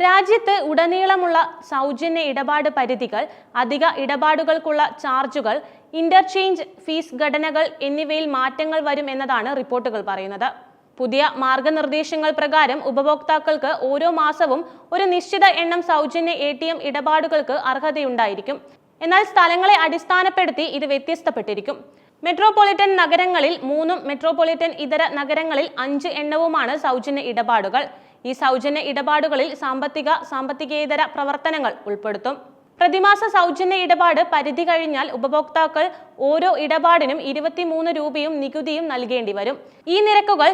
രാജ്യത്ത് ഉടനീളമുള്ള സൗജന്യ ഇടപാട് പരിധികൾ, അധിക ഇടപാടുകൾക്കുള്ള ചാർജുകൾ, ഇന്റർചേഞ്ച് ഫീസ് ഘടനകൾ എന്നിവയിൽ മാറ്റങ്ങൾ വരും എന്നതാണ് റിപ്പോർട്ടുകൾ പറയുന്നത്. പുതിയ മാർഗനിർദ്ദേശങ്ങൾ പ്രകാരം ഉപഭോക്താക്കൾക്ക് ഓരോ മാസവും ഒരു നിശ്ചിത എണ്ണം സൗജന്യ ATM ഇടപാടുകൾക്ക് അർഹതയുണ്ടായിരിക്കും. എന്നാൽ സ്ഥലങ്ങളെ അടിസ്ഥാനപ്പെടുത്തി ഇത് വ്യത്യസ്തപ്പെട്ടിരിക്കും. മെട്രോപൊളിറ്റൻ നഗരങ്ങളിൽ 3 മെട്രോപൊളിറ്റൻ ഇതര നഗരങ്ങളിൽ 5 എണ്ണവുമാണ് സൗജന്യ ഇടപാടുകൾ. ഈ സൗജന്യ ഇടപാടുകളിൽ സാമ്പത്തികേതര പ്രവർത്തനങ്ങൾ ഉൾപ്പെടുത്തും. പ്രതിമാസ സൗജന്യ ഇടപാട് പരിധി കഴിഞ്ഞാൽ ഉപഭോക്താക്കൾ ഓരോ ഇടപാടിനും 23 രൂപയും നികുതിയും നൽകേണ്ടി വരും. ഈ നിരക്കുകൾ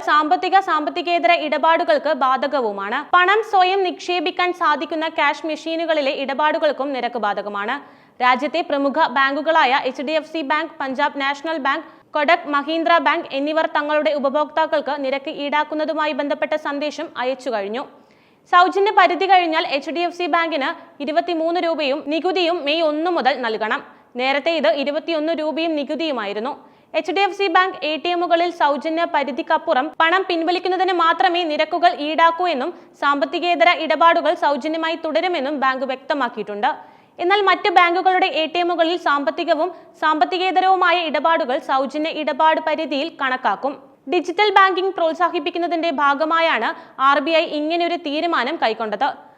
സാമ്പത്തികേതര ഇടപാടുകൾക്ക് ബാധകവുമാണ്. പണം സ്വയം നിക്ഷേപിക്കാൻ സാധിക്കുന്ന ക്യാഷ് മെഷീനുകളിലെ ഇടപാടുകൾക്കും നിരക്ക് ബാധകമാണ്. രാജ്യത്തെ പ്രമുഖ ബാങ്കുകളായ HDFC Bank, Punjab National Bank, Kotak Mahindra Bank എന്നിവർ തങ്ങളുടെ ഉപഭോക്താക്കൾക്ക് നിരക്ക് ഈടാക്കുന്നതുമായി ബന്ധപ്പെട്ട സന്ദേശം അയച്ചു കഴിഞ്ഞു. സൗജന്യ പരിധി കഴിഞ്ഞാൽ HDFC ബാങ്കിന് 23 രൂപയും നികുതിയും മെയ് 1 മുതൽ നൽകണം. നേരത്തെ ഇത് 21 രൂപയും നികുതിയുമായിരുന്നു. HDFC ബാങ്ക് ATMകളിൽ സൗജന്യ പരിധിക്കപ്പുറം പണം പിൻവലിക്കുന്നതിന് മാത്രമേ നിരക്കുകൾ ഈടാക്കൂ എന്നും സാമ്പത്തികേതര ഇടപാടുകൾ സൗജന്യമായി തുടരുമെന്നും ബാങ്ക് വ്യക്തമാക്കിയിട്ടുണ്ട്. എന്നാൽ മറ്റ് ബാങ്കുകളുടെ ATMകളിൽ സാമ്പത്തികേതരവുമായ ഇടപാടുകൾ സൗജന്യ ഇടപാട് പരിധിയിൽ കണക്കാക്കും. ഡിജിറ്റൽ ബാങ്കിംഗ് പ്രോത്സാഹിപ്പിക്കുന്നതിന്റെ ഭാഗമായാണ് RBI ഇങ്ങനെയൊരു തീരുമാനം കൈക്കൊണ്ടത്.